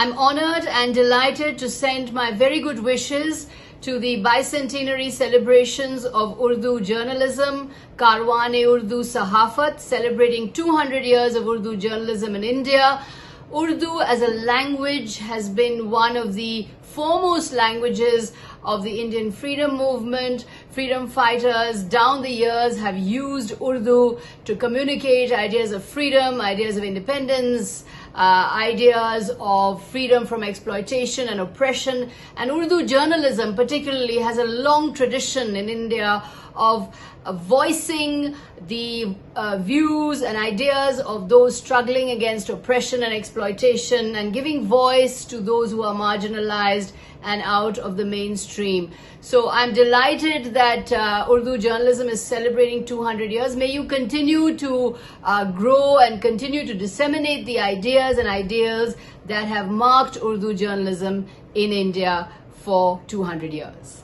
I'm honored and delighted to send my very good wishes to the bicentenary celebrations of Urdu journalism, Karwan-e-Urdu Sahafat, celebrating 200 years of Urdu journalism in India. Urdu as a language has been one of the foremost languages of the Indian freedom movement. Freedom fighters down the years have used Urdu to communicate ideas of freedom, ideas of independence, ideas of freedom from exploitation and oppression. And Urdu journalism particularly has a long tradition in India of voicing the views and ideas of those struggling against oppression and exploitation and giving voice to those who are marginalized and out of the mainstream. So I'm delighted that Urdu journalism is celebrating 200 years. May you continue to grow and continue to disseminate the ideas and ideals that have marked Urdu journalism in India for 200 years.